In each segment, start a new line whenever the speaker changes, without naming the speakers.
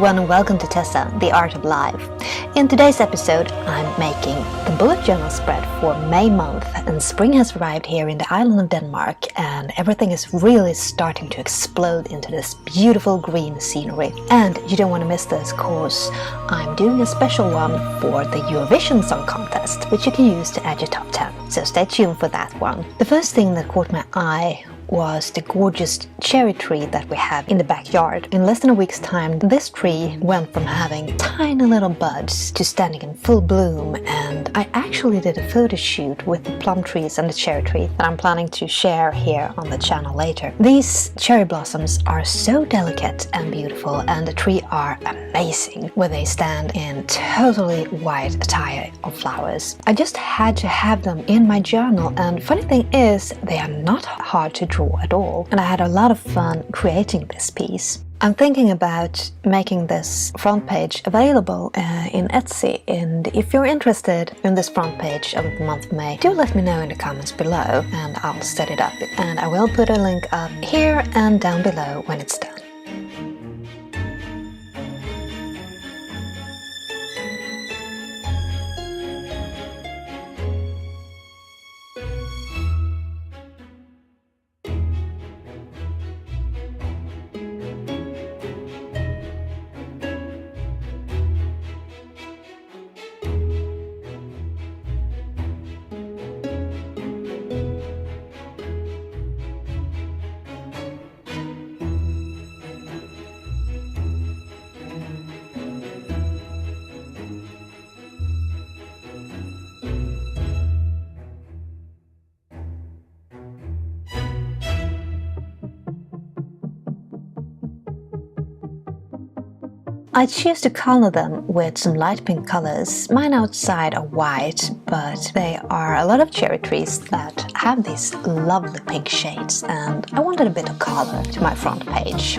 everyone and welcome to Tessa, the Art of Life. In today's episode, I'm making the bullet journal spread for May month, and spring has arrived here in the island of Denmark and everything is really starting to explode into this beautiful green scenery. And you don't want to miss this cause I'm doing a special one for the Eurovision Song Contest, which you can use to add your top 10. So stay tuned for that one. The first thing that caught my eye was the gorgeous cherry tree that we have in the backyard. In less than a week's time, this tree went from having tiny little buds to standing in full bloom, and I actually did a photo shoot with the plum trees and the cherry tree that I'm planning to share here on the channel later. These cherry blossoms are so delicate and beautiful, and the tree are amazing where they stand in totally white attire of flowers. I just had to have them in my journal, and funny thing is they are not hard to draw at all, and I had a lot of fun creating this piece. I'm thinking about making this front page available in Etsy, and if you're interested in this front page of the month of May, do let me know in the comments below and I'll set it up, and I will put a link up here and down below when it's done. I choose to color them with some light pink colors. Mine outside are white, but they are a lot of cherry trees that have these lovely pink shades, and I wanted a bit of color to my front page.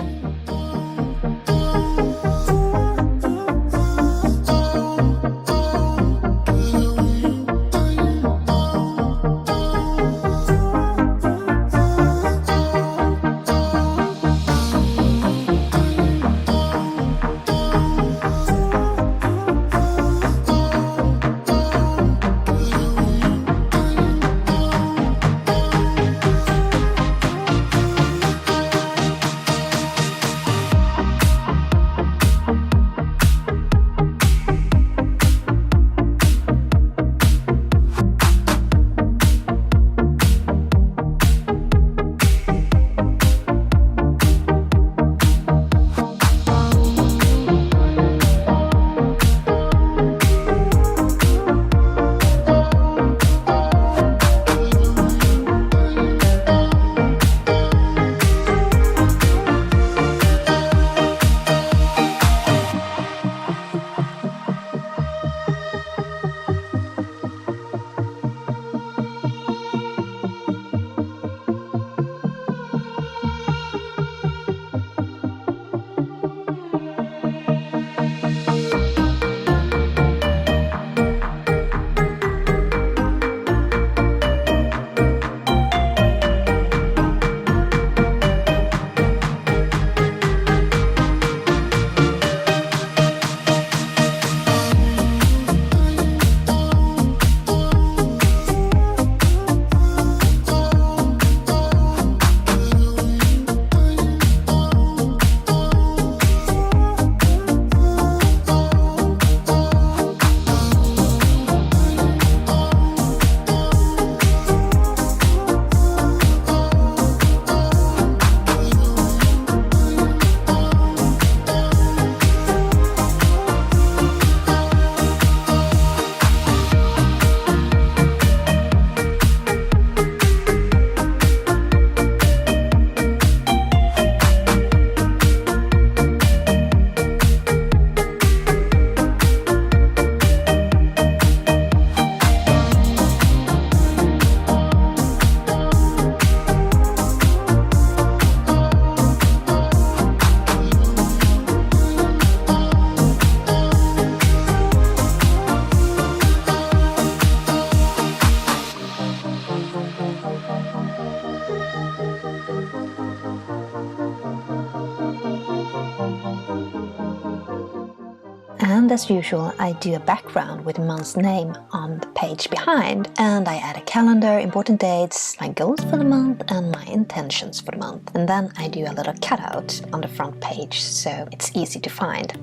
And as usual, I do a background with the month's name on the page behind, and I add a calendar, important dates, my goals for the month and my intentions for the month. And then I do a little cutout on the front page so it's easy to find.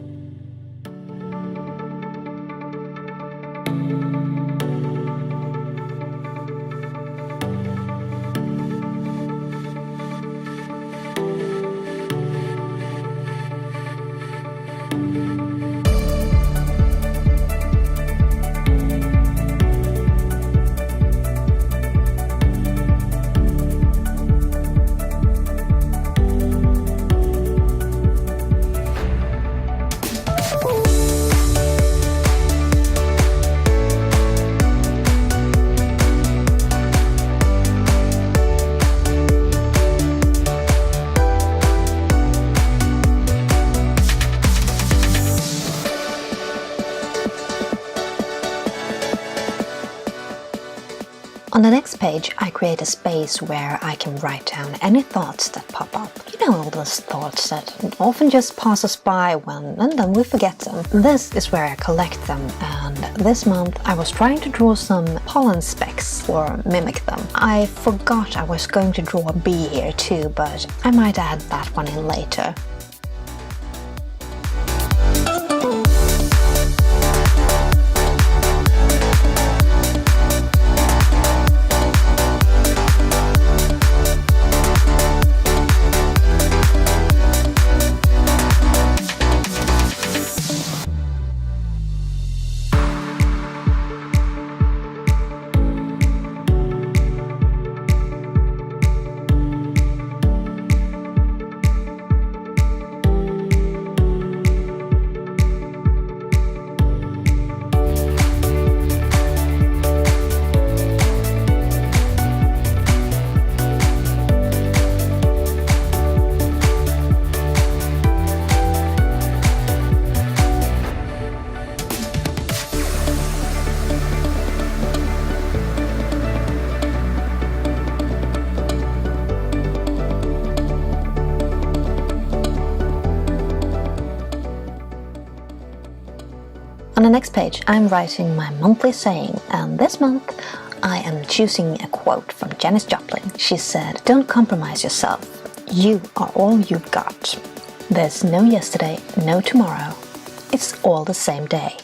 On the next page, I create a space where I can write down any thoughts that pop up. You know, all those thoughts that often just pass us by and then we forget them. This is where I collect them, and this month I was trying to draw some pollen specks or mimic them. I forgot I was going to draw a bee here too, but I might add that one in later. On the next page, I'm writing my monthly saying, and this month I am choosing a quote from Janis Joplin. She said, "Don't compromise yourself. You are all you've got. There's no yesterday, no tomorrow. It's all the same day."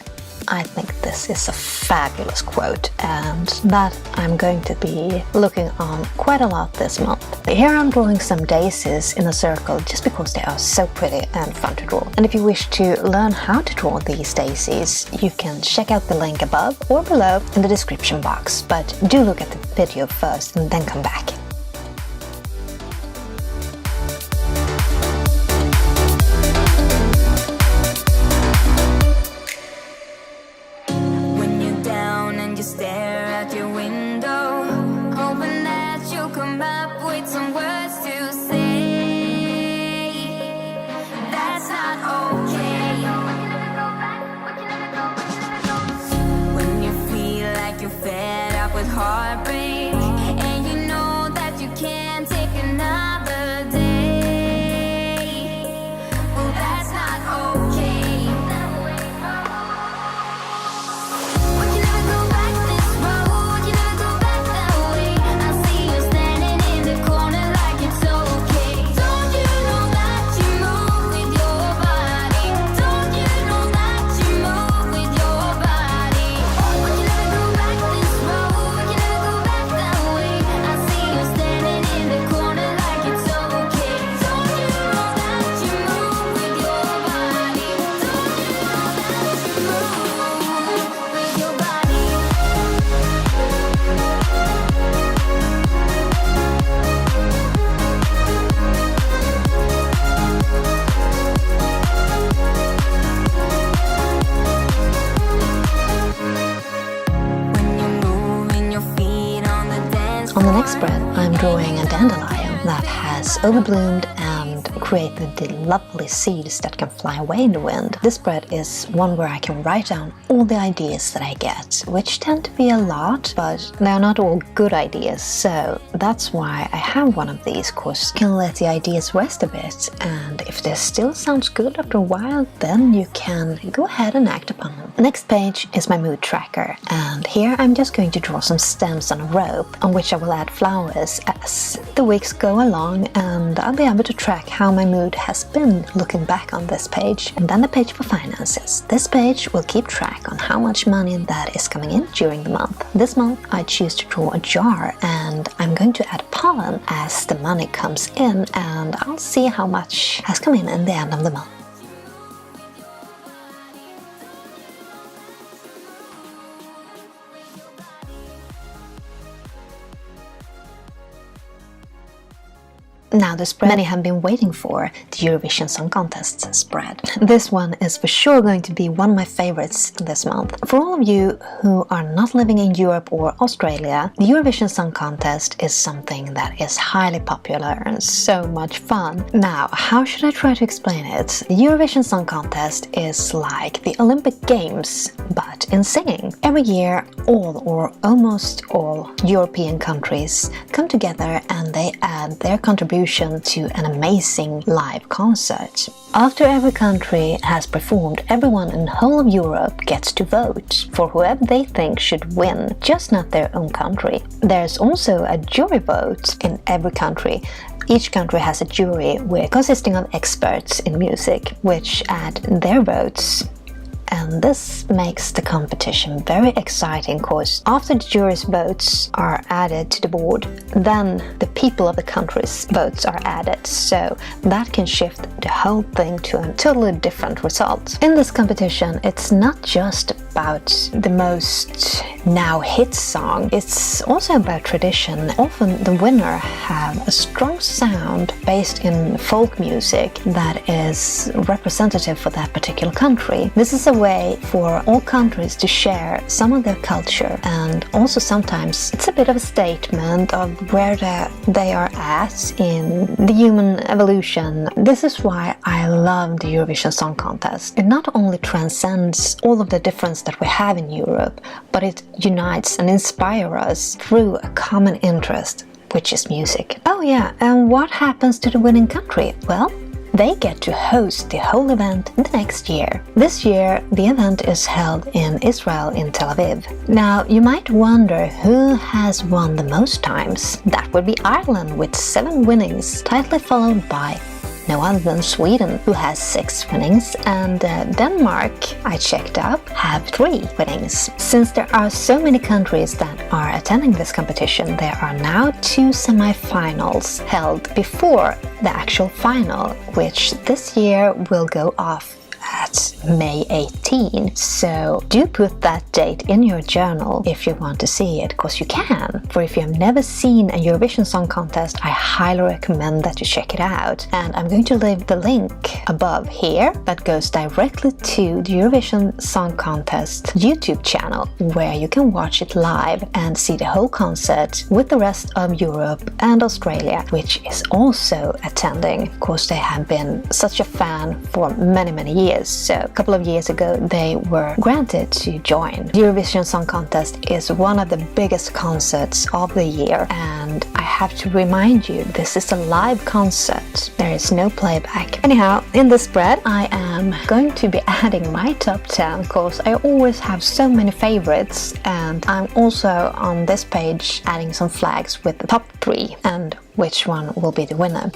I think this is a fabulous quote, and that I'm going to be looking on quite a lot this month. Here I'm drawing some daisies in a circle just because they are so pretty and fun to draw. And if you wish to learn how to draw these daisies, you can check out the link above or below in the description box. But do look at the video first and then come back.
Stare at your window, hoping that you'll come up with some words to say. That's not okay. When you feel like you're fed up with heartbreak, and you know that you can't take another day, well, that's not okay.
On the next spread, I'm drawing a dandelion that has overbloomed and created the lovely seeds that can fly away in the wind. This spread is one where I can write down all the ideas that I get, which tend to be a lot, but they are not all good ideas, so that's why I have one of these, cause you can let the ideas rest a bit, and if this still sounds good after a while, then you can go ahead and act upon them. The next page is my mood tracker, and here I'm just going to draw some stems on a rope on which I will add flowers as the weeks go along, and I'll be able to track how my mood has been looking back on this page. And then the page for finances. This page will keep track on how much money that is coming in during the month. This month I choose to draw a jar, and I'm going to add pollen as the money comes in, and I'll see how much has come in the end of the month. Now the spread many have been waiting for, the Eurovision Song Contest spread. This one is for sure going to be one of my favorites this month. For all of you who are not living in Europe or Australia, the Eurovision Song Contest is something that is highly popular and so much fun. Now, how should I try to explain it? The Eurovision Song Contest is like the Olympic Games, but in singing. Every year, all or almost all European countries come together and they add their contribution to an amazing live concert. After every country has performed, everyone in the whole of Europe gets to vote for whoever they think should win, just not their own country. There's also a jury vote in every country. Each country has a jury consisting of experts in music, which add their votes. And this makes the competition very exciting, because after the jury's votes are added to the board, then the people of the country's votes are added, so that can shift the whole thing to a totally different result. In this competition, it's not just about the most now hit song, it's also about tradition. Often the winner have a strong sound based in folk music that is representative for that particular country. This is a way for all countries to share some of their culture, and also sometimes it's a bit of a statement of where they are at in the human evolution. This is why I love the Eurovision Song Contest. It not only transcends all of the difference that we have in Europe, but it unites and inspires us through a common interest, which is music. Oh yeah, and what happens to the winning country? Well, they get to host the whole event the next year. This year, the event is held in Israel, in Tel Aviv. Now, you might wonder who has won the most times. That would be Ireland with 7 winnings, tightly followed by no other than Sweden, who has 6 winnings, and Denmark, I checked up, have 3 winnings. Since there are so many countries that are attending this competition, there are now 2 semi-finals held before the actual final, which this year will go off at May 18. So do put that date in your journal if you want to see it, because you can. For if you have never seen a Eurovision Song Contest, I highly recommend that you check it out. And I'm going to leave the link above here that goes directly to the Eurovision Song Contest YouTube channel, where you can watch it live and see the whole concert with the rest of Europe and Australia, which is also attending, because they have been such a fan for many years. So a couple of years ago they were granted to join. The Eurovision Song Contest is one of the biggest concerts of the year, and I have to remind you, this is a live concert. There is no playback. Anyhow, in this spread I am going to be adding my top 10, because I always have so many favorites, and I'm also on this page adding some flags with the top 3 and which one will be the winner.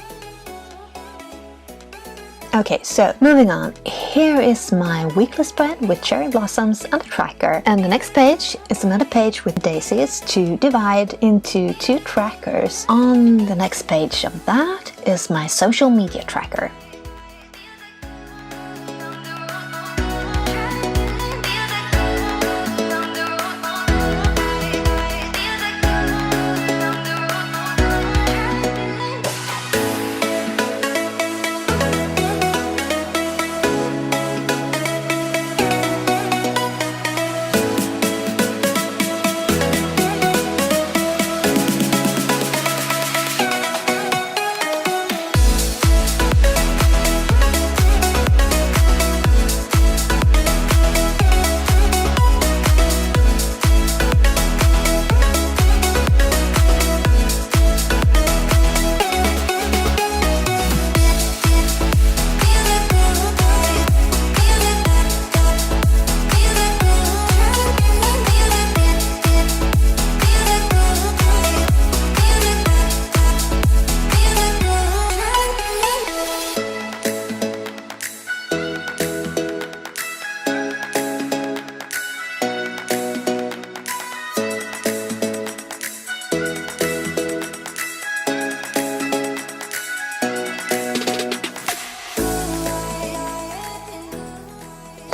Okay, so moving on. Here is my weekly spread with cherry blossoms and a tracker. And the next page is another page with daisies to divide into 2 trackers. On the next page of that is my social media tracker.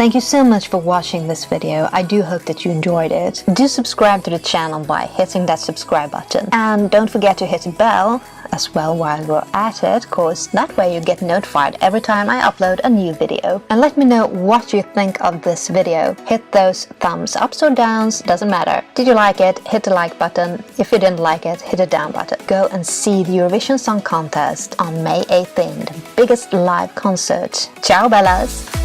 Thank you so much for watching this video. I do hope that you enjoyed it. Do subscribe to the channel by hitting that subscribe button. And don't forget to hit the bell as well while you're at it, cause that way you get notified every time I upload a new video. And let me know what you think of this video. Hit those thumbs ups or downs, doesn't matter. Did you like it? Hit the like button. If you didn't like it, hit the down button. Go and see the Eurovision Song Contest on May 18th, the biggest live concert. Ciao Bellas!